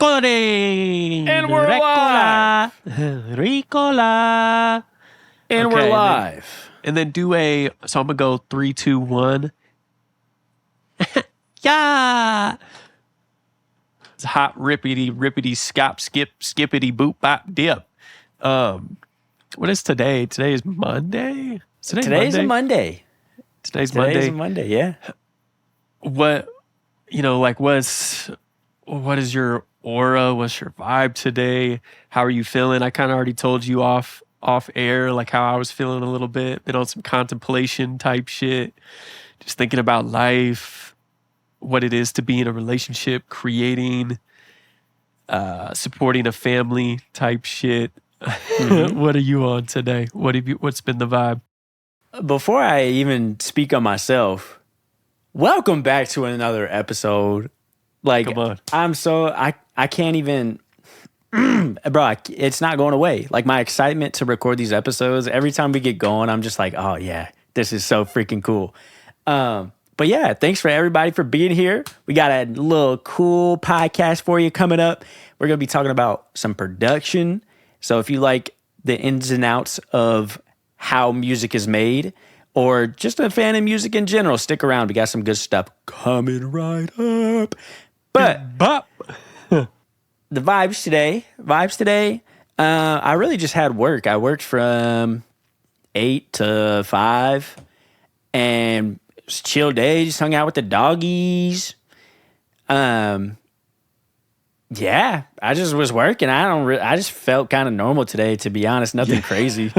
Recording. And we're live. Ricola. And we're live. And then do a, so I'm going to go 3, 2, 1. Yeah. It's hot, rippity, skippity, boop, bop, dip. What is today? Today is Monday? Today's a Monday. Today's Monday. A Monday, yeah. What is your aura? What's your vibe today? How are you feeling? I kind of already told you off air, like how I was feeling a little bit. Been on some contemplation type shit. Just thinking about life, what it is to be in a relationship, creating, supporting a family type shit. Mm-hmm. What are you on today? What's been the vibe? Before I even speak on myself, welcome back to another episode. Like, Come on. I can't even, bro, it's not going away. Like, my excitement to record these episodes, every time we get going, I'm just like, oh yeah, this is so freaking cool. But yeah, thanks for everybody for being here. We got a little cool podcast for you coming up. We're going to be talking about some production. So if you like the ins and outs of how music is made, or just a fan of music in general, stick around. We got some good stuff coming right up. But the vibes today, I really just had work. I worked from 8 to 5, and it was a chill day. Just hung out with the doggies. Yeah, I just was working. I just felt kind of normal today, to be honest. Nothing crazy.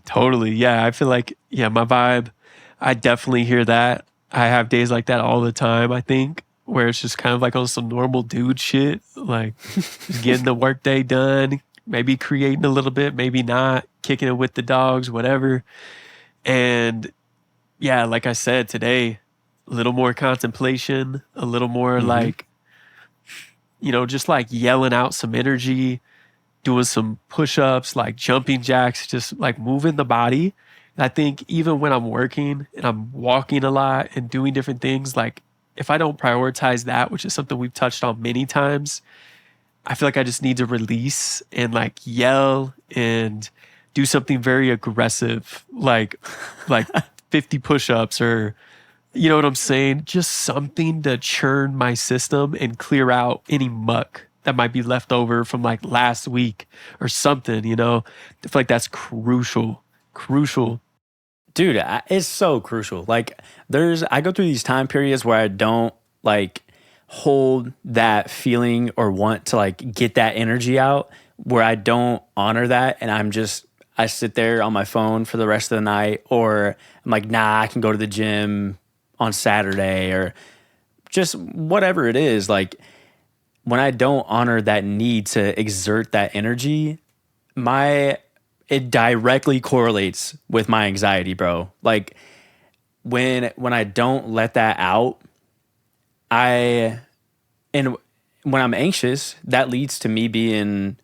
Totally. Yeah. I feel like, my vibe, I definitely hear that. I have days like that all the time, I think, where it's just kind of like on some normal dude shit, like just getting the workday done, maybe creating a little bit, maybe not, kicking it with the dogs, whatever. And yeah, like I said, today, a little more contemplation, a little more like, just like yelling out some energy, doing some push-ups, like jumping jacks, just like moving the body. And I think even when I'm working and I'm walking a lot and doing different things, like if I don't prioritize that, which is something we've touched on many times, I feel like I just need to release and like yell and do something very aggressive, like 50 push-ups, or you know what I'm saying? Just something to churn my system and clear out any muck that might be left over from like last week or something, I feel like that's crucial. Dude, it's so crucial. Like, I go through these time periods where I don't like hold that feeling or want to like get that energy out, where I don't honor that. And I sit there on my phone for the rest of the night, or I'm like, nah, I can go to the gym on Saturday, or just whatever it is. Like, when I don't honor that need to exert that energy, it directly correlates with my anxiety, bro. Like, when I don't let that out, and when I'm anxious, that leads to me being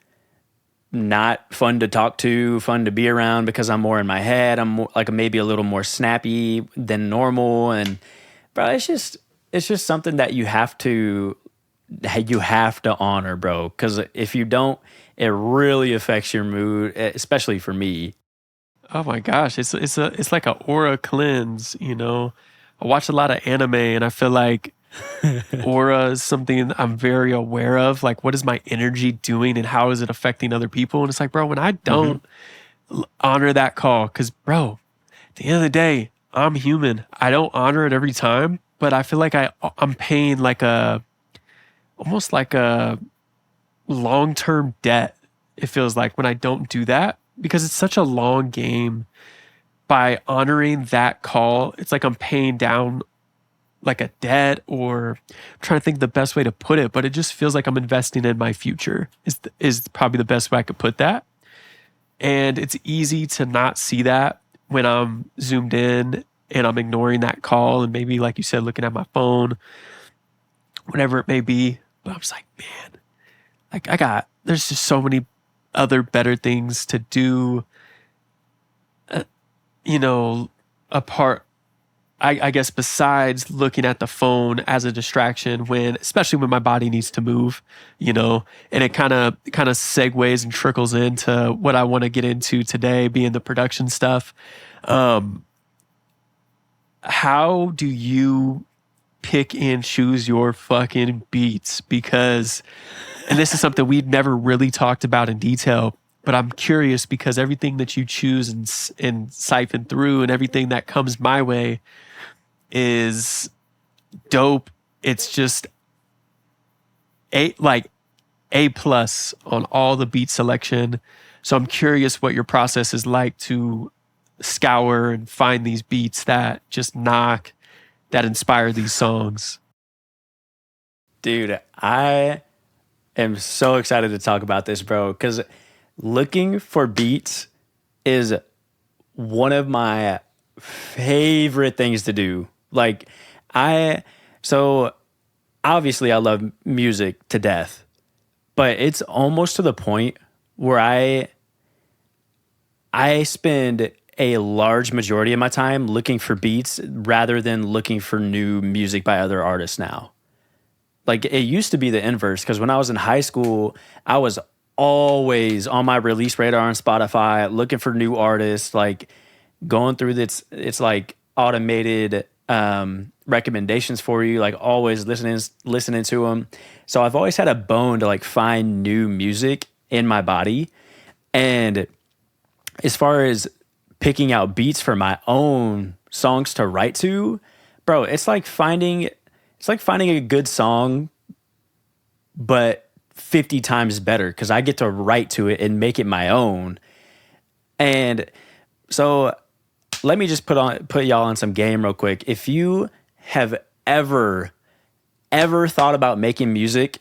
not fun to talk to, fun to be around, because I'm more in my head. I'm more, like, maybe a little more snappy than normal. And bro, it's just something that you have to honor, bro. Because if you don't, it really affects your mood, especially for me. Oh my gosh, it's like an aura cleanse, I watch a lot of anime, and I feel like aura is something I'm very aware of. Like, what is my energy doing and how is it affecting other people? And it's like, bro, when I don't honor that call, because bro, at the end of the day, I'm human. I don't honor it every time, but I feel like I'm paying like almost like a long-term debt. It feels like when I don't do that, because it's such a long game. By honoring that call, it's like I'm paying down like a debt, or I'm trying to think the best way to put it, but it just feels like I'm investing in my future is probably the best way I could put that. And it's easy to not see that when I'm zoomed in and I'm ignoring that call, and maybe, like you said, looking at my phone, whatever it may be. But I'm just like, man, like there's just so many other better things to do, apart I guess besides looking at the phone as a distraction especially when my body needs to move, and it kind of segues and trickles into what I want to get into today, being the production stuff. How do you pick and choose your fucking beats? Because, and this is something we've never really talked about in detail, but I'm curious because everything that you choose and siphon through and everything that comes my way is dope. It's just A plus on all the beat selection. So I'm curious what your process is like to scour and find these beats that just knock, that inspire these songs. Dude, I am so excited to talk about this, bro, because looking for beats is one of my favorite things to do. Like, so obviously I love music to death, but it's almost to the point where I spend a large majority of my time looking for beats rather than looking for new music by other artists now. Like, it used to be the inverse, because when I was in high school, I was always on my release radar on Spotify looking for new artists, like going through it's like automated recommendations for you, like always listening to them. So I've always had a bone to like find new music in my body. And as far as picking out beats for my own songs to write to, bro, it's like finding a good song, but 50 times better, because I get to write to it and make it my own. And so let me just put y'all on some game real quick. If you have ever thought about making music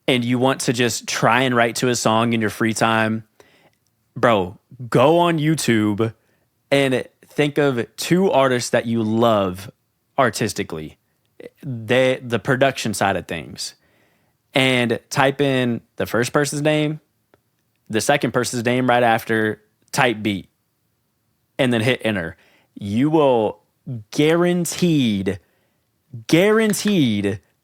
and you want to just try and write to a song in your free time, bro, go on YouTube and think of 2 artists that you love artistically, the production side of things, and type in the first person's name, the second person's name right after, type beat, and then hit enter. You will guaranteed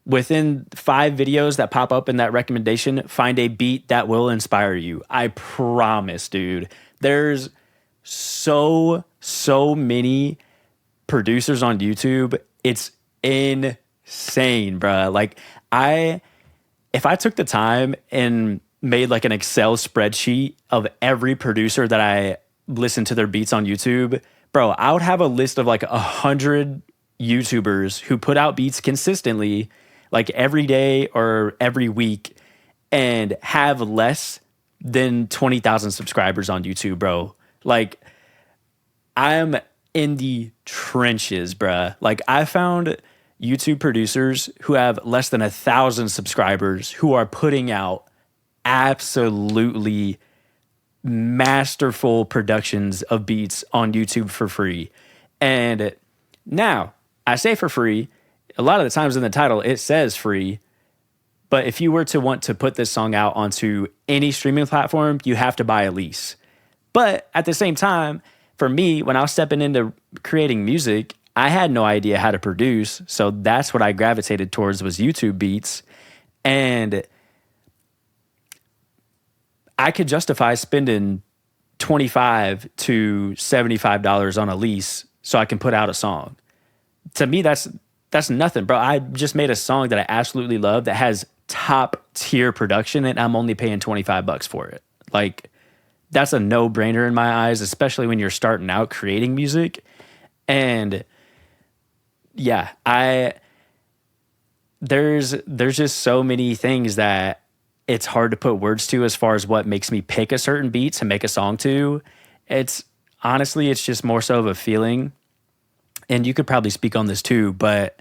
within 5 videos that pop up in that recommendation, find a beat that will inspire you. I promise, dude. There's so many producers on YouTube. It's insane, bruh. Like, if I took the time and made like an Excel spreadsheet of every producer that I listen to their beats on YouTube, bro, I would have a list of like 100 YouTubers who put out beats consistently, like every day or every week, and have less than 20,000 subscribers on YouTube, bro. Like, I'm in the trenches, bruh. Like, I found YouTube producers who have less than 1,000 subscribers who are putting out absolutely masterful productions of beats on YouTube for free. And now, I say for free, a lot of the times in the title it says free, but if you were to want to put this song out onto any streaming platform, you have to buy a lease. But at the same time, for me, when I was stepping into creating music, I had no idea how to produce, so that's what I gravitated towards, was YouTube beats. And I could justify spending $25 to $75 on a lease so I can put out a song. To me, that's nothing, bro. I just made a song that I absolutely love that has top tier production, and I'm only paying $25 for it. Like, that's a no-brainer in my eyes, especially when you're starting out creating music. And yeah, there's just so many things that it's hard to put words to as far as what makes me pick a certain beat to make a song to. It's just more so of a feeling. And you could probably speak on this too, but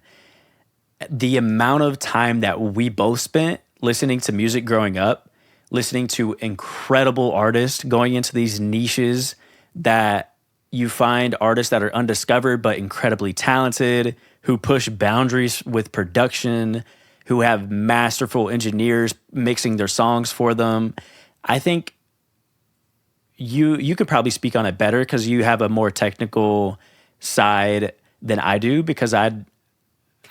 the amount of time that we both spent listening to music growing up, listening to incredible artists, going into these niches that you find artists that are undiscovered but incredibly talented, who push boundaries with production, who have masterful engineers mixing their songs for them. I think you could probably speak on it better because you have a more technical side than I do because I've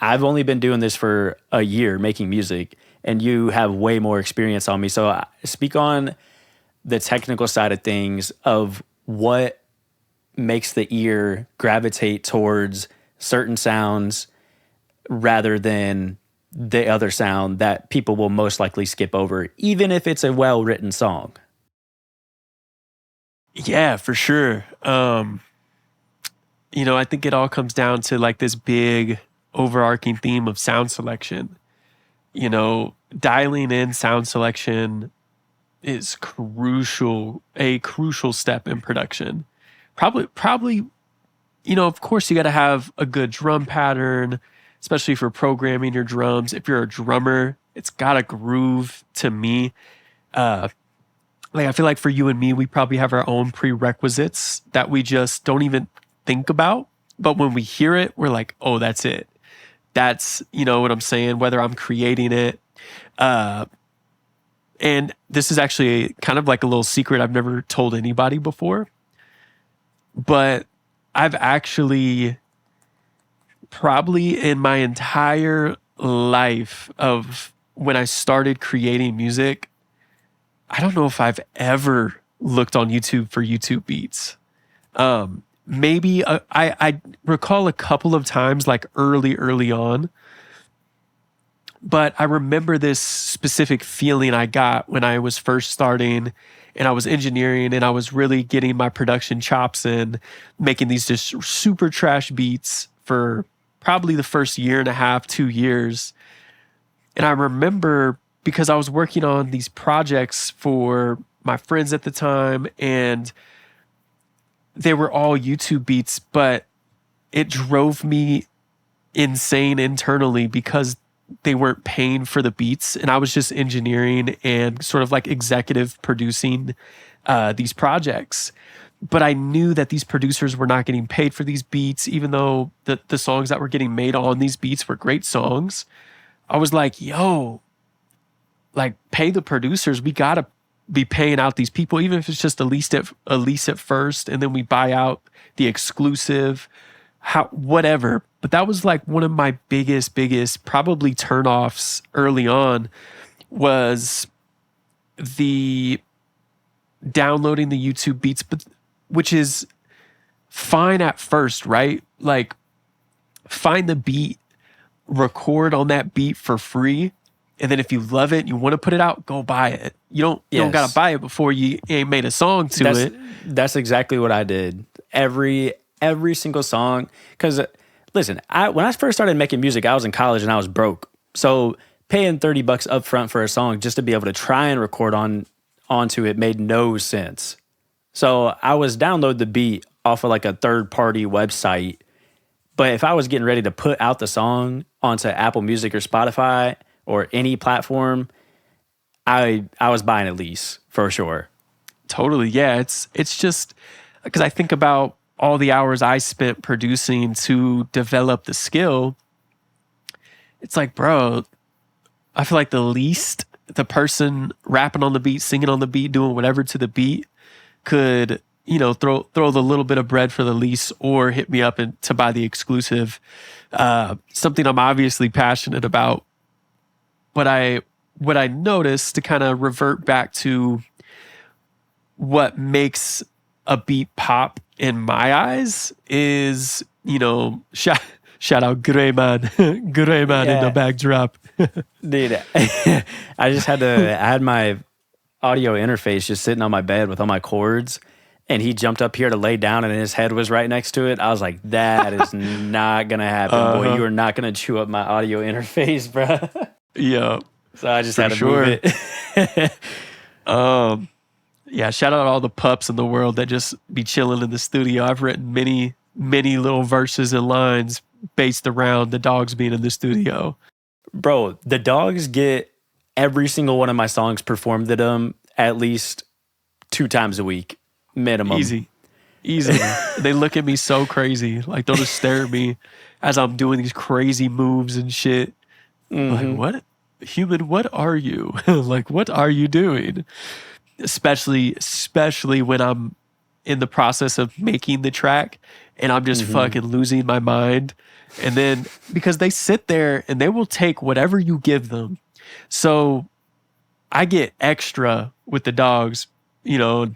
only been doing this for a year making music, and you have way more experience on me. So speak on the technical side of things of what makes the ear gravitate towards certain sounds rather than the other sound that people will most likely skip over, even if it's a well-written song. Yeah, for sure. I think it all comes down to like this big overarching theme of sound selection. Dialing in sound selection is a crucial step in production. Probably, of course you got to have a good drum pattern, especially for programming your drums. If you're a drummer, it's got to groove to me. I feel like for you and me, we probably have our own prerequisites that we just don't even think about. But when we hear it, we're like, oh, that's it. That's, what I'm saying, whether I'm creating it. And this is actually kind of like a little secret I've never told anybody before. But I've actually probably in my entire life of when I started creating music, I don't know if I've ever looked on YouTube for YouTube beats. Maybe I recall a couple of times like early on, but I remember this specific feeling I got when I was first starting and I was engineering and I was really getting my production chops in, making these just super trash beats for probably the first year and a half, 2 years. And I remember because I was working on these projects for my friends at the time and they were all YouTube beats, but it drove me insane internally because they weren't paying for the beats and I was just engineering and sort of like executive producing these projects. But I knew that these producers were not getting paid for these beats, even though the songs that were getting made on these beats were great songs. I was like, yo, like pay the producers. We gotta be paying out these people, even if it's just a lease at first, and then we buy out the exclusive, whatever. But that was like one of my biggest probably turnoffs early on was the downloading the YouTube beats, but which is fine at first, right? Like find the beat, record on that beat for free. And then if you love it, you want to put it out, go buy it. You don't got to buy it before you ain't made a song to it. That's exactly what I did. Every single song. Because listen, when I first started making music, I was in college and I was broke. So paying $30 up front for a song just to be able to try and record onto it made no sense. So I was download the beat off of like a third-party website. But if I was getting ready to put out the song onto Apple Music or Spotify or any platform, I was buying a lease for sure. Totally. Yeah. It's just because I think about all the hours I spent producing to develop the skill. It's like, bro, I feel like the person rapping on the beat, singing on the beat, doing whatever to the beat could, throw the little bit of bread for the lease or hit me up to buy the exclusive. Something I'm obviously passionate about. What I noticed, to kind of revert back to what makes a beat pop in my eyes is, shout out Greyman in the backdrop. Dude, I had my audio interface just sitting on my bed with all my cords, and he jumped up here to lay down and his head was right next to it. I was like, that is not going to happen, boy. You are not going to chew up my audio interface, bro. Yeah. So I just had to move it. Yeah, shout out all the pups in the world that just be chilling in the studio. I've written many little verses and lines based around the dogs being in the studio. Bro, the dogs get every single one of my songs performed to them at least 2 times a week, minimum. Easy. They look at me so crazy. Like they'll just stare at me as I'm doing these crazy moves and shit. Like, what? Human, what are you? Like, what are you doing? Especially when I'm in the process of making the track, and I'm just fucking losing my mind. And then because they sit there and they will take whatever you give them. So I get extra with the dogs, you know.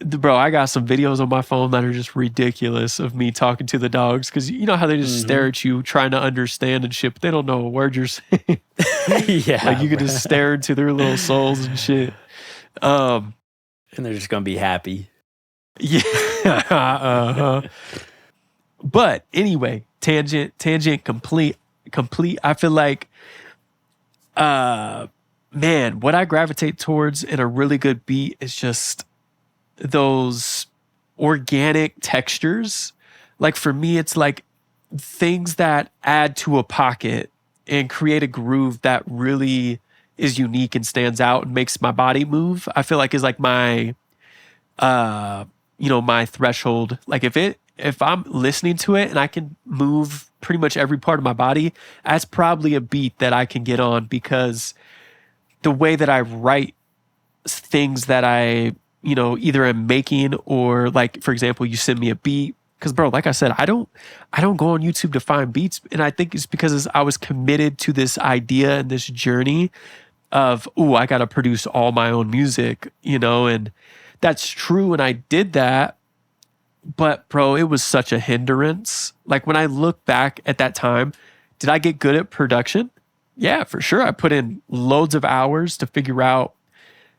Bro, I got some videos on my phone that are just ridiculous of me talking to the dogs, because you know how they just stare at you trying to understand and shit, but they don't know a word you're saying. Yeah. Like you can just stare into their little souls and shit. And they're just gonna be happy. Yeah. But anyway, tangent complete. I feel like man, what I gravitate towards in a really good beat is just those organic textures. Like for me, it's like things that add to a pocket and create a groove that really is unique and stands out and makes my body move. I feel like is like my my threshold. Like if I'm listening to it and I can move pretty much every part of my body, that's probably a beat that I can get on, because the way that I write things that I, either am making, or like, for example, you send me a beat. Because bro, like I said, I don't go on YouTube to find beats. And I think it's because I was committed to this idea and this journey of, I got to produce all my own music, and that's true. And I did that. But bro, it was such a hindrance. Like when I look back at that time, did I get good at production? Yeah, for sure. I put in loads of hours to figure out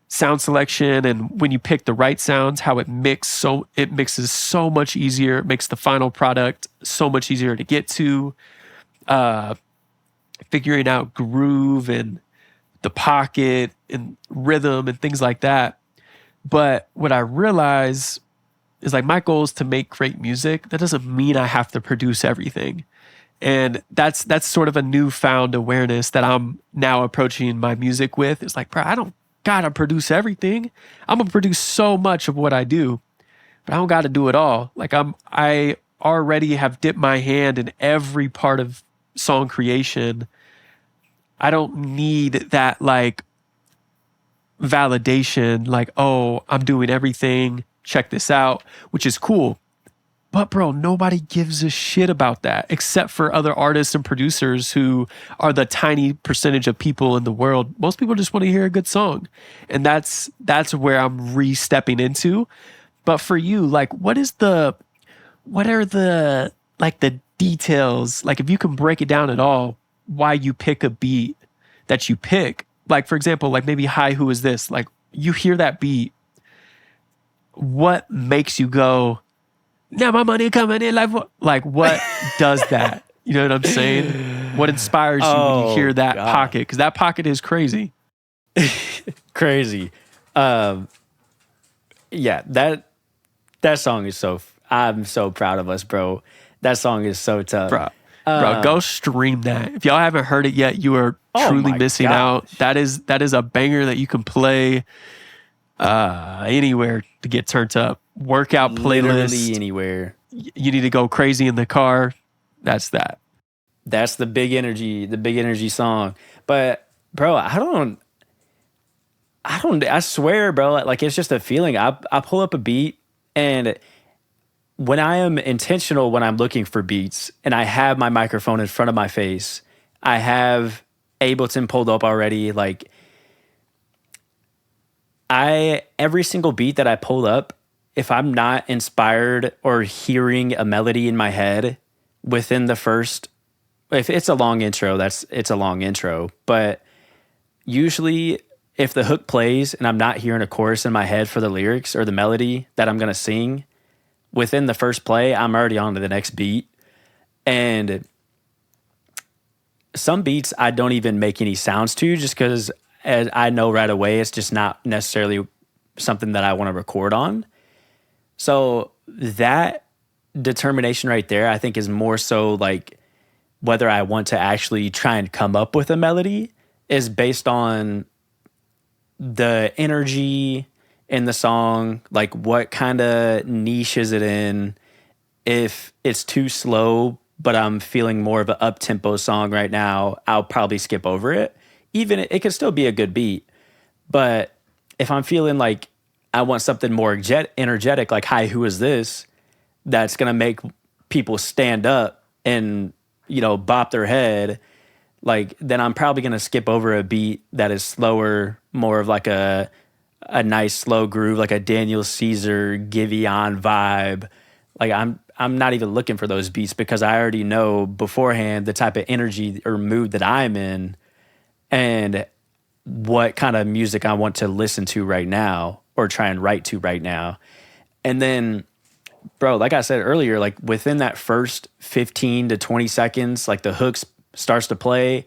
sound selection, and when you pick the right sounds, how it mixes so much easier. It makes the final product so much easier to get to. Figuring out groove and the pocket and rhythm and things like that. But what I realize is like my goal is to make great music. That doesn't mean I have to produce everything. And that's sort of a newfound awareness that I'm now approaching my music with. It's like, bro, I don't gotta produce everything. I'm gonna produce so much of what I do, but I don't gotta do it all. Like I already have dipped my hand in every part of song creation. I don't need that like validation, like, oh, I'm doing everything, check this out, which is cool. But bro, nobody gives a shit about that except for other artists and producers who are the tiny percentage of people in the world. Most people just want to hear a good song. And that's where I'm re-stepping into. But for you, like what are the like the details? Like if you can break it down at all, why you pick a beat that you pick. Like for example, like maybe Hi, Who Is This? Like you hear that beat, what makes you go, now my money coming in, like what does that? You know what I'm saying? What inspires you when you hear that pocket? Because that pocket is crazy. Crazy. Yeah, that song is I'm so proud of us, bro. That song is so tough. Bro, go stream that. If y'all haven't heard it yet, you are truly missing out. That is a banger that you can play anywhere to get turned up. Workout playlist. Literally anywhere. You need to go crazy in the car. That's that. That's the big energy song. But bro, I swear, bro, like it's just a feeling. I pull up a beat, and when I am intentional, when I'm looking for beats and I have my microphone in front of my face, I have Ableton pulled up already. Like every single beat that I pull up, if I'm not inspired or hearing a melody in my head within the first, if it's a long intro, it's a long intro. But usually if the hook plays and I'm not hearing a chorus in my head for the lyrics or the melody that I'm going to sing, within the first play, I'm already on to the next beat. And some beats I don't even make any sounds to, just because I know right away it's just not necessarily something that I want to record on. So that determination right there, I think, is more so like whether I want to actually try and come up with a melody is based on the energy in the song, like what kind of niche is it in? If it's too slow, but I'm feeling more of an up-tempo song right now, I'll probably skip over it. Even it could still be a good beat. But if I'm feeling like I want something more energetic, like, hi, who is this? That's going to make people stand up and, bop their head. Like, then I'm probably going to skip over a beat that is slower, more of like a nice slow groove, like a Daniel Caesar, Giveon vibe. Like, I'm not even looking for those beats because I already know beforehand the type of energy or mood that I'm in and what kind of music I want to listen to right now or try and write to right now. And then, bro, like I said earlier, like within that first 15 to 20 seconds, like the hooks starts to play,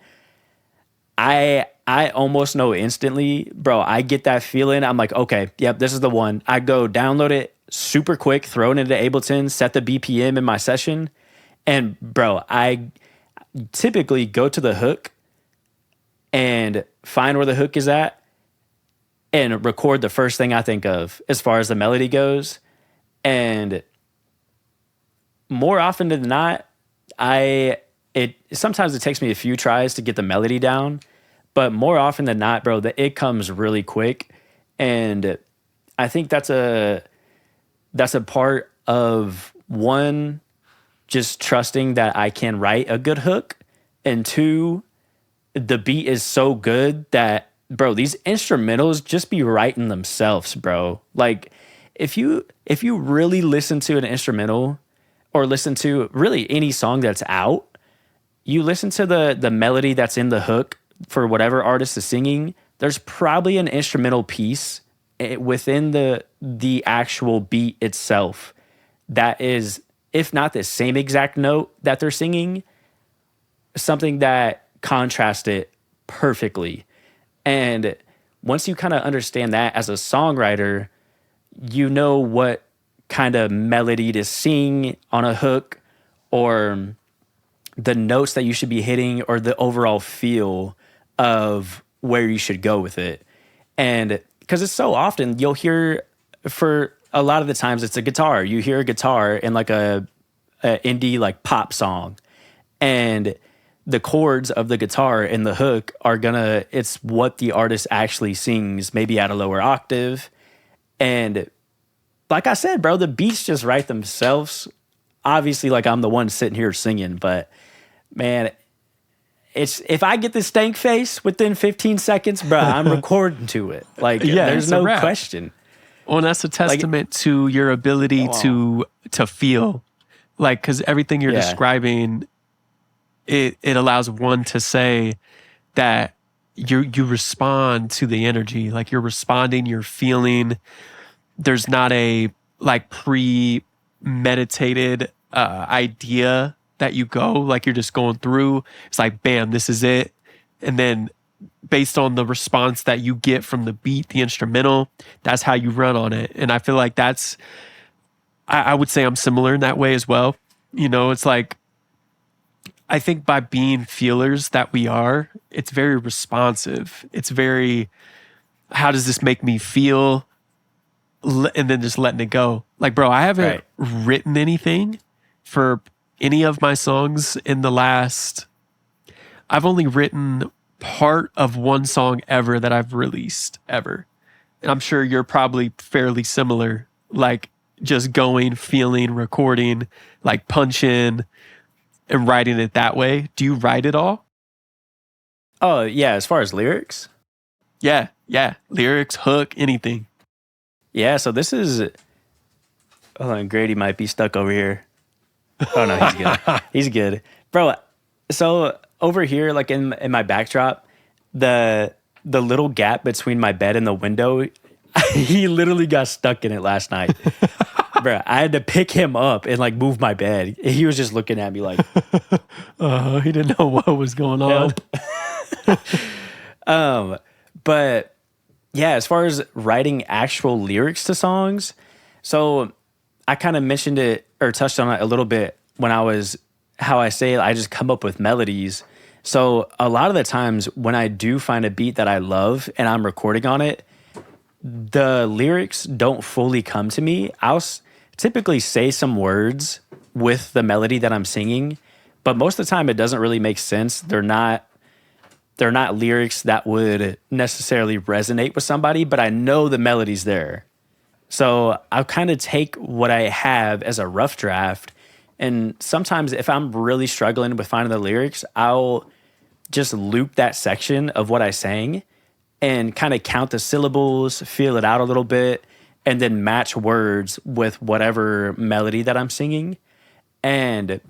I almost know instantly, bro, I get that feeling. I'm like, okay, yep, this is the one. I go download it super quick, throw it into Ableton, set the BPM in my session. And bro, I typically go to the hook and find where the hook is at and record the first thing I think of as far as the melody goes. And more often than not, sometimes it takes me a few tries to get the melody down, but more often than not, bro, it comes really quick. And I think that's a part of, one, just trusting that I can write a good hook, and two, the beat is so good that, bro, these instrumentals just be writing themselves, bro. Like, if you really listen to an instrumental or listen to really any song that's out, you listen to the melody that's in the hook for whatever artist is singing, there's probably an instrumental piece within the actual beat itself that is, if not the same exact note that they're singing, something that contrasts it perfectly. And once you kind of understand that as a songwriter, you know what kind of melody to sing on a hook, or the notes that you should be hitting, or the overall feel of where you should go with it. And because it's so often you'll hear, for a lot of the times it's a guitar. You hear a guitar in like a indie like pop song, and the chords of the guitar in the hook it's what the artist actually sings, maybe at a lower octave. And like I said, bro, the beats just write themselves. Obviously, like, I'm the one sitting here singing, but man, if I get the stank face within 15 seconds, bro, I'm recording to it. Like, Yeah, there's it's a no wrap. question. Well, and that's a testament to your ability to feel, like, because everything you're describing, it allows one to say that you respond to the energy, like you're responding, you're feeling. There's not a like premeditated idea that you go, like you're just going through. It's like, bam, this is it. And then based on the response that you get from the beat, the instrumental, that's how you run on it. And I feel like I would say I'm similar in that way as well. It's like, I think by being feelers that we are, it's very responsive. It's very, how does this make me feel? And then just letting it go. Like, bro, I haven't written anything for any of my songs in the last, I've only written part of one song ever that I've released ever. And I'm sure you're probably fairly similar, like just going, feeling, recording, like punching and writing it that way. Do you write it all? Oh, yeah, as far as lyrics? Yeah. Lyrics, hook, anything. Yeah, so this is... Hold on, Grady might be stuck over here. Oh, no, he's good. He's good. Bro, so over here, like in my backdrop, the little gap between my bed and the window, he literally got stuck in it last night. Bro, I had to pick him up and like move my bed. He was just looking at me like... He didn't know what was going on. But yeah, as far as writing actual lyrics to songs, so I kind of mentioned it or touched on it a little bit when how I say I just come up with melodies. So a lot of the times when I do find a beat that I love and I'm recording on it, the lyrics don't fully come to me. I'll typically say some words with the melody that I'm singing, but most of the time it doesn't really make sense. They're not lyrics that would necessarily resonate with somebody, but I know the melody's there. So I'll kind of take what I have as a rough draft. And sometimes if I'm really struggling with finding the lyrics, I'll just loop that section of what I sang and kind of count the syllables, feel it out a little bit, and then match words with whatever melody that I'm singing. And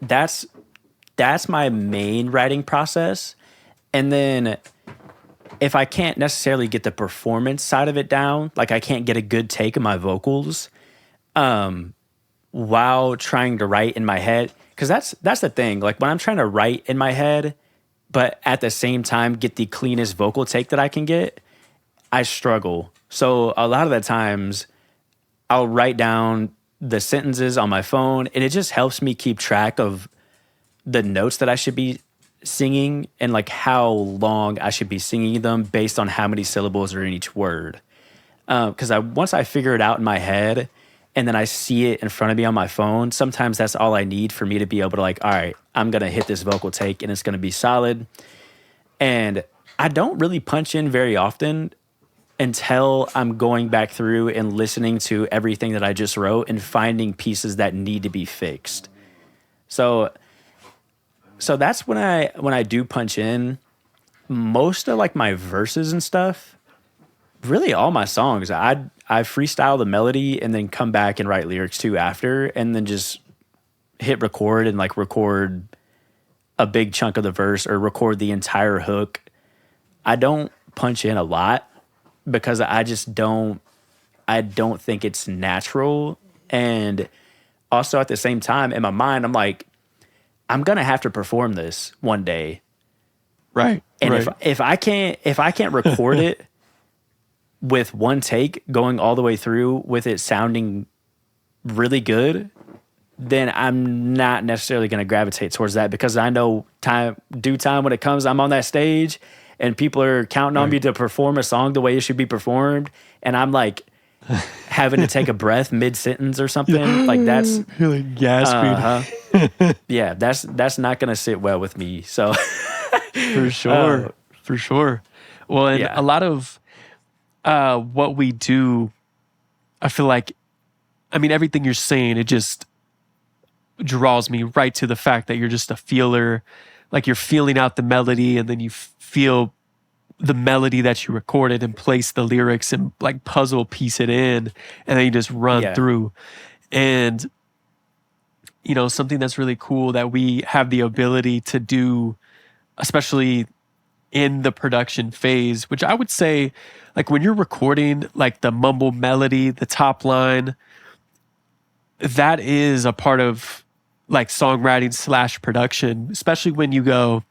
that's my main writing process. And then if I can't necessarily get the performance side of it down, like I can't get a good take of my vocals, while trying to write in my head, because that's the thing. Like when I'm trying to write in my head, but at the same time get the cleanest vocal take that I can get, I struggle. So a lot of the times I'll write down the sentences on my phone, and it just helps me keep track of the notes that I should be singing and like how long I should be singing them based on how many syllables are in each word. Because once I figure it out in my head and then I see it in front of me on my phone, sometimes that's all I need for me to be able to like, all right, I'm going to hit this vocal take and it's going to be solid. And I don't really punch in very often until I'm going back through and listening to everything that I just wrote and finding pieces that need to be fixed. So that's when I do punch in. Most of like my verses and stuff, really all my songs, I freestyle the melody and then come back and write lyrics too after, and then just hit record and like record a big chunk of the verse or record the entire hook. I don't punch in a lot because I don't think it's natural. And also at the same time in my mind, I'm like, I'm gonna have to perform this one day. Right. And right. if I can't record it with one take going all the way through with it sounding really good, then I'm not necessarily going to gravitate towards that, because I know due time when it comes, I'm on that stage and people are counting on me to perform a song the way it should be performed. And I'm like having to take a breath mid-sentence or something. Like that's... You're like gasping. Yeah, that's not going to sit well with me. So... For sure. For sure. Well, and a lot of what we do, I feel like, I mean, everything you're saying, it just draws me right to the fact that you're just a feeler. Like you're feeling out the melody, and then you feel the melody that you recorded and place the lyrics and like puzzle piece it in, and then you just run through. And, you know, something that's really cool that we have the ability to do, especially in the production phase, which I would say, like when you're recording like the mumble melody, the top line, that is a part of like songwriting / production, especially when you go,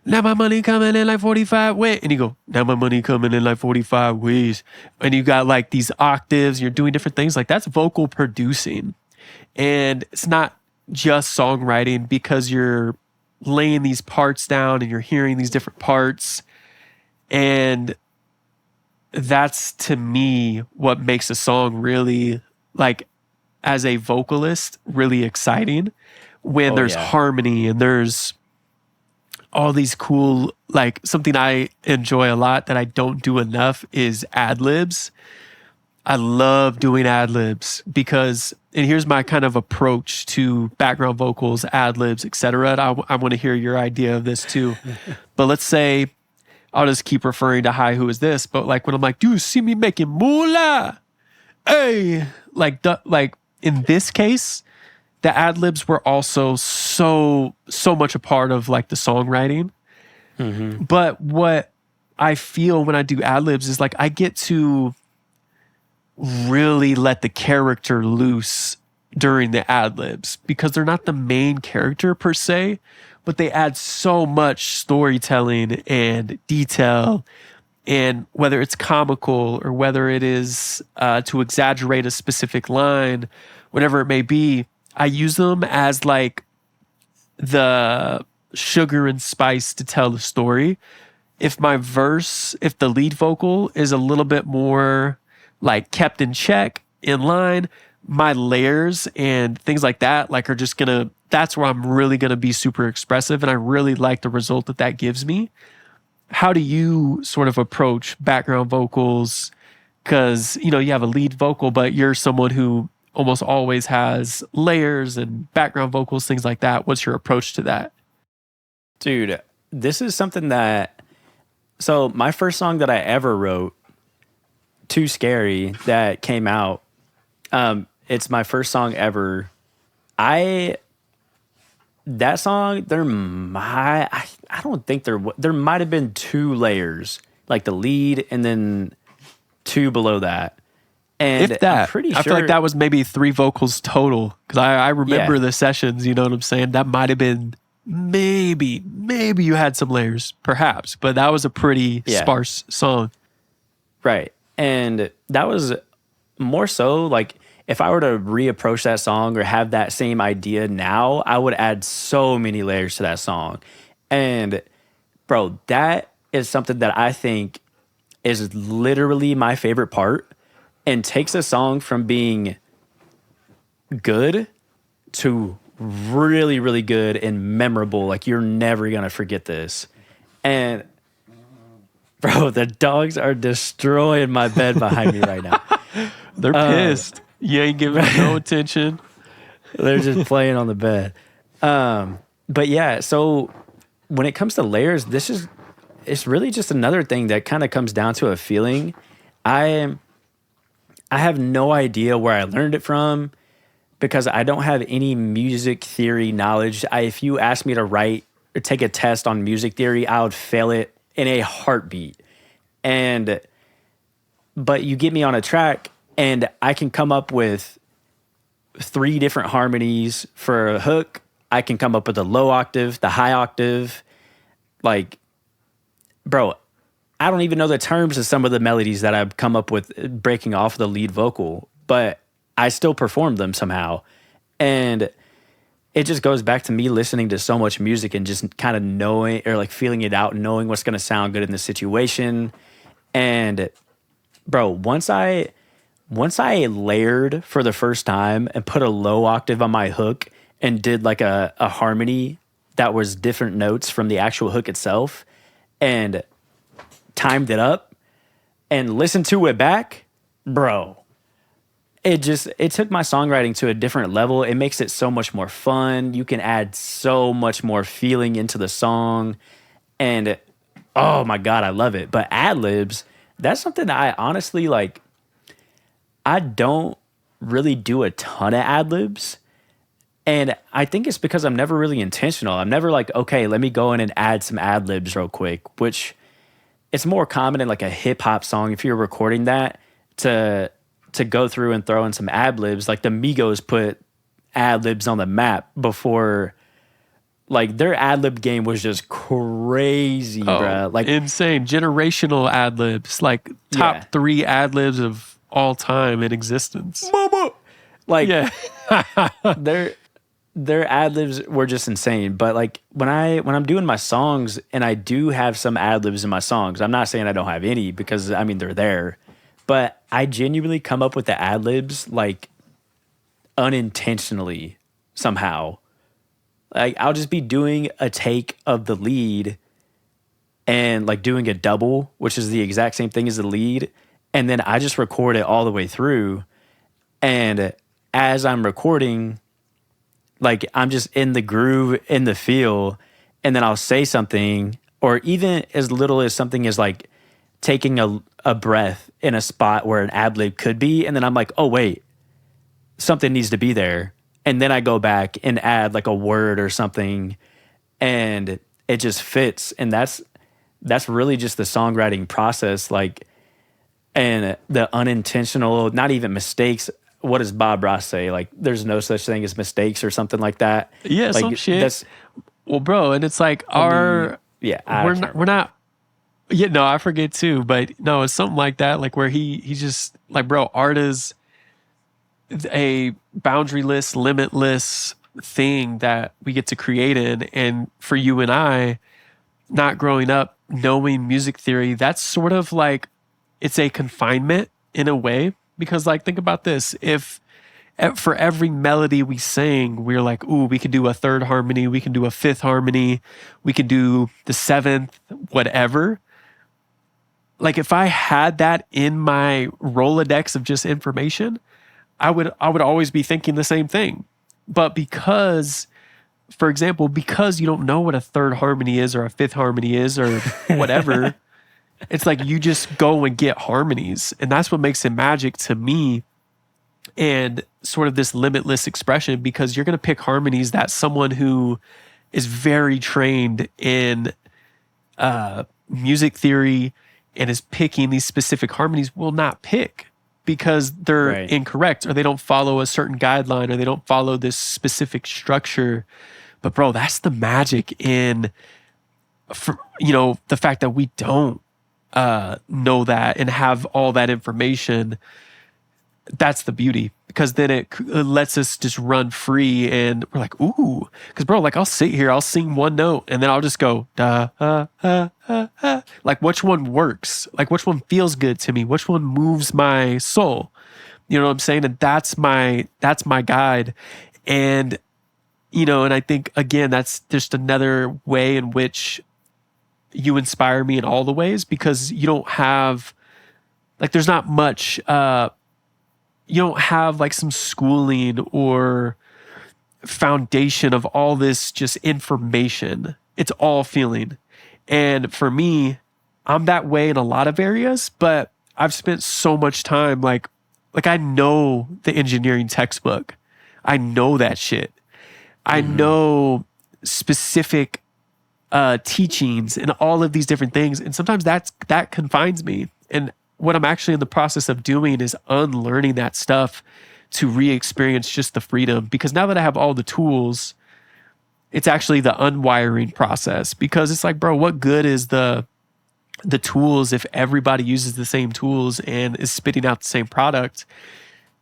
now my money coming in like 45 ways. And you go, now my money coming in like 45 ways. And you got like these octaves, you're doing different things. Like that's vocal producing. And it's not just songwriting, because you're laying these parts down and you're hearing these different parts. And that's, to me, what makes a song really, like, as a vocalist, really exciting, when there's harmony and there's all these cool, like, something I enjoy a lot that I don't do enough is ad-libs. I love doing ad-libs because, and here's my kind of approach to background vocals, ad-libs, etc. I want to hear your idea of this too. But let's say, I'll just keep referring to Hi, Who Is This? But like when I'm like, do you see me making moolah? Hey, like in this case, the ad-libs were also so much a part of like the songwriting. Mm-hmm. But what I feel when I do ad-libs is like I get to really let the character loose during the ad-libs, because they're not the main character per se, but they add so much storytelling and detail, and whether it's comical or whether it is to exaggerate a specific line, whatever it may be, I use them as like the sugar and spice to tell the story. If the lead vocal is a little bit more like kept in check, in line, my layers and things like that, like are just that's where I'm really gonna be super expressive, and I really like the result that gives me. How do you sort of approach background vocals because you have a lead vocal, but you're someone who almost always has layers and background vocals, things like that. What's your approach to that? Dude, this is something that, so my first song that I ever wrote, Too Scary, that came out, it's my first song ever. That song, I don't think there might have been 2 layers, like the lead and then 2 below that. And If that, I'm pretty sure, I feel like that was maybe 3 vocals total. Because I remember the sessions, you know what I'm saying? That might have been maybe you had some layers, perhaps. But that was a pretty sparse song. right. And that was more so like, if I were to reapproach that song or have that same idea now, I would add so many layers to that song. And bro, that is something that I think is literally my favorite part, and takes a song from being good to really, really good and memorable. Like, you're never going to forget this. And bro, the dogs are destroying my bed behind me right now. They're pissed. You ain't giving them no attention. They're just playing on the bed. But yeah, so when it comes to layers, it's really just another thing that kind of comes down to a feeling. I have no idea where I learned it from, because I don't have any music theory knowledge. If you asked me to write or take a test on music theory, I would fail it in a heartbeat. But you get me on a track and I can come up with 3 different harmonies for a hook. I can come up with a low octave, the high octave. Like, bro, I don't even know the terms of some of the melodies that I've come up with breaking off the lead vocal, but I still perform them somehow. And it just goes back to me listening to so much music and just kind of knowing, or like feeling it out, knowing what's going to sound good in the situation. And bro, once I layered for the first time and put a low octave on my hook and did like a harmony that was different notes from the actual hook itself, and timed it up and listened to it back, bro, it took my songwriting to a different level. It makes it so much more fun. You can add so much more feeling into the song, and oh my God, I love it. But ad-libs, that's something that I honestly like. I don't really do a ton of ad-libs, and I think it's because I'm never really intentional. I'm never like, okay, let me go in and add some ad-libs real quick, which it's more common in like a hip hop song, if you're recording that, to go through and throw in some ad-libs. Like the Migos put ad-libs on the map before. Like, their ad-lib game was just crazy, bro. Like, insane. Generational ad-libs, like top 3 ad-libs of all time in existence. Mama! Like, Yeah. their ad-libs were just insane. But like, when I'm doing my songs, and I do have some ad-libs in my songs, I'm not saying I don't have any, because I mean, they're there, but I genuinely come up with the ad-libs like unintentionally somehow. Like, I'll just be doing a take of the lead and like doing a double, which is the exact same thing as the lead, and then I just record it all the way through. And as I'm recording, like, I'm just in the groove, in the feel, and then I'll say something, or even as little as something as like taking a breath in a spot where an ad-lib could be, and then I'm like, oh wait, something needs to be there. And then I go back and add like a word or something, and it just fits. And that's really just the songwriting process. Like, and the unintentional, not even mistakes. What does Bob Ross say? Like, there's no such thing as mistakes or something like that. Yeah, like, some shit. Well, bro, and it's like we're not. Yeah, no, I forget too, but no, it's something like that. Like, where he just like, bro, art is a boundaryless, limitless thing that we get to create in. And for you and I, not growing up knowing music theory, that's sort of like, it's a confinement in a way, because like, think about this. If for every melody we sang, we're like, ooh, we can do a 3rd harmony, we can do a 5th harmony, we can do the 7th, whatever. like if I had that in my Rolodex of just information, I would always be thinking the same thing. But because, for example, because you don't know what a third harmony is or a fifth harmony is or whatever, it's like you just go and get harmonies. And that's what makes it magic to me, and sort of this limitless expression, because you're going to pick harmonies that someone who is very trained in music theory and is picking these specific harmonies will not pick, because they're incorrect, or they don't follow a certain guideline, or they don't follow this specific structure. But bro, that's the magic in, the fact that we don't know that and have all that information. That's the beauty, because then it lets us just run free, and we're like, ooh, because bro, like I'll sit here, I'll sing one note, and then I'll just go da like which one works, like which one feels good to me, which one moves my soul, you know what I'm saying? And that's my guide. And and I think again, that's just another way in which you inspire me in all the ways, because you don't have there's not much you don't have like some schooling or foundation of all this just information. It's all feeling. And for me, I'm that way in a lot of areas, but I've spent so much time like I know the engineering textbook. I know that shit. I know specific teachings and all of these different things. And sometimes that confines me. And what I'm actually in the process of doing is unlearning that stuff to re-experience just the freedom. Because now that I have all the tools, it's actually the unwiring process. Because it's like, bro, what good is the tools if everybody uses the same tools and is spitting out the same product?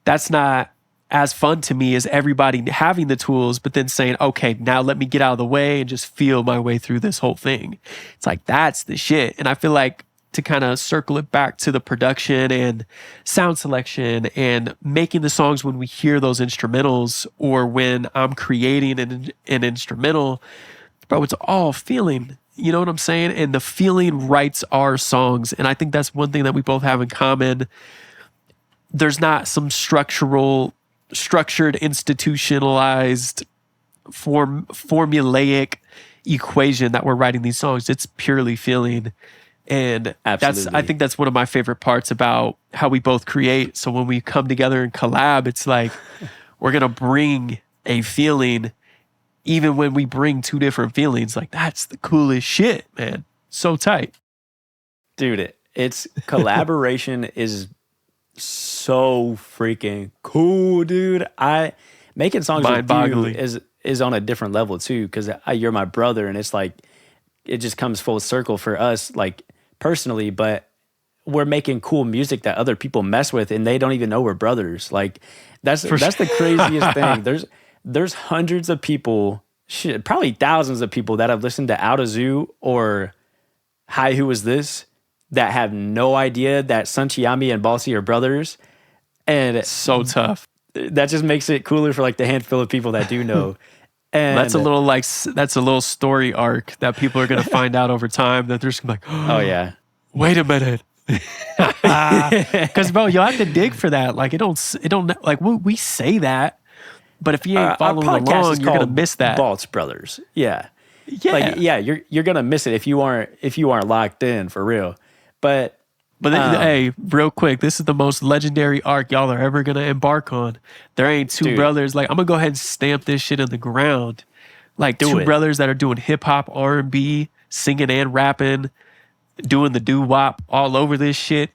That's not as fun to me as everybody having the tools, but then saying, okay, now let me get out of the way and just feel my way through this whole thing. It's like, that's the shit. And I feel like, to kind of circle it back to the production and sound selection and making the songs, when we hear those instrumentals or when I'm creating an instrumental, bro, it's all feeling. You know what I'm saying? And the feeling writes our songs. And I think that's one thing that we both have in common. There's not some structured, institutionalized, formulaic equation that we're writing these songs. It's purely feeling. And I think that's one of my favorite parts about how we both create. So when we come together and collab, it's like we're going to bring a feeling, even when we bring two different feelings. Like, that's the coolest shit, man. So tight. Dude, it's collaboration is so freaking cool, dude. Making songs with you is on a different level too, because you're my brother, and it's like it just comes full circle for us, like personally, but we're making cool music that other people mess with and they don't even know we're brothers. Like that's the craziest thing. There's hundreds of people, probably thousands of people that have listened to Out of Zoo or Hi, Who Is This, that have no idea that Sunchiyami and Balsi are brothers. And it's so tough. That just makes it cooler for like the handful of people that do know. And that's a little story arc that people are going to find out over time, that they're just gonna be like, oh yeah, wait a minute. Because bro, you'll have to dig for that. Like it don't like we say that, but if you ain't following along, you're gonna miss that. Baltz Brothers, yeah. You're gonna miss it if you aren't locked in for real. But hey, real quick, this is the most legendary arc y'all are ever gonna embark on. There ain't two brothers. Like, I'm gonna go ahead and stamp this shit in the ground. Like two brothers that are doing hip hop, R&B, singing and rapping, doing the doo wop all over this shit.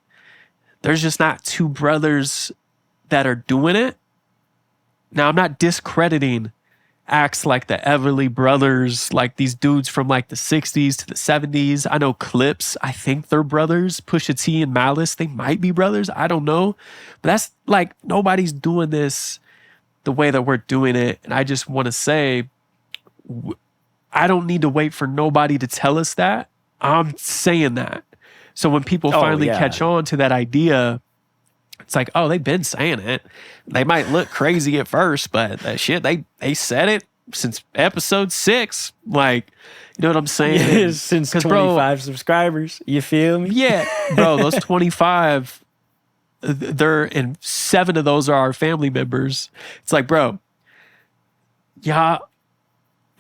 There's just not two brothers that are doing it. Now, I'm not discrediting acts like the Everly Brothers, like these dudes from like the 60s to the 70s. I know Clips, I think they're brothers. Pusha T and Malice, they might be brothers. I don't know. But that's like, nobody's doing this the way that we're doing it. And I just want to say, I don't need to wait for nobody to tell us that. I'm saying that. So when people finally catch on to that idea, it's like, oh, they've been saying it. They might look crazy at first, but that shit, they said it. since episode 6. Like, you know what I'm saying? Yeah, since 'Cause, 25 subscribers. You feel me? Yeah, bro, those 25, and 7 of those are our family members. It's like, bro, yeah,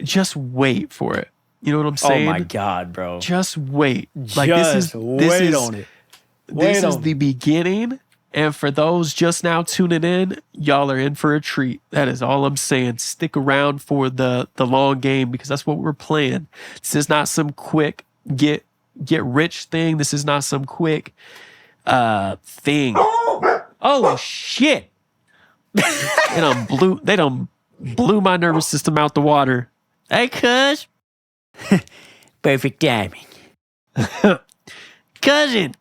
just wait for it. You know what I'm saying? Oh my God, bro. Just wait. Like Just wait on it. This Wait is on the beginning. And for those just now tuning in, y'all are in for a treat. That is all I'm saying. Stick around for the long game, because that's what we're playing. This is not some quick get rich thing. This is not some quick thing. Oh shit. They done blew my nervous system out the water. Hey, cuz. Perfect timing. Cousin.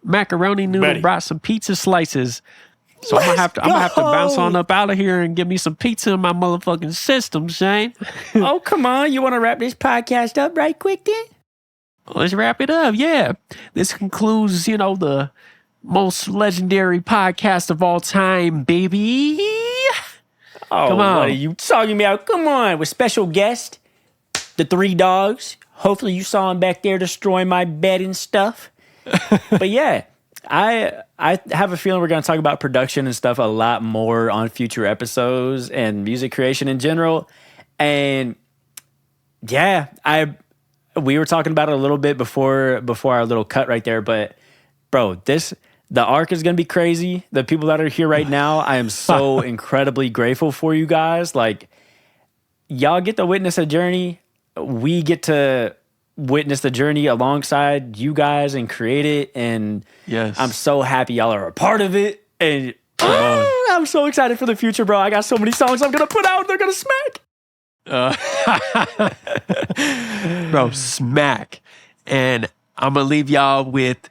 Macaroni noodle Buddy. brought some pizza slices. So I'm gonna have to bounce on up out of here and give me some pizza in my motherfucking system, Shane. Oh, come on. You want to wrap this podcast up right quick then? Let's wrap it up. Yeah. This concludes, the most legendary podcast of all time, baby. Oh, Come on. what are you talking about? Come on. With special guest, the 3 dogs. Hopefully you saw him back there destroying my bed and stuff. But yeah, I have a feeling we're going to talk about production and stuff a lot more on future episodes and music creation in general. And yeah, we were talking about it a little bit before our little cut right there. But bro, the arc is going to be crazy. The people that are here right now, I am so incredibly grateful for you guys. Like, y'all get to witness a journey. We get to witness the journey alongside you guys and create it. And Yes. I'm so happy y'all are a part of it. And I'm so excited for the future, bro. I got so many songs I'm going to put out. They're going to smack. Bro, smack. And I'm going to leave y'all with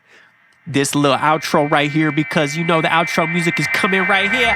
this little outro right here, because the outro music is coming right here.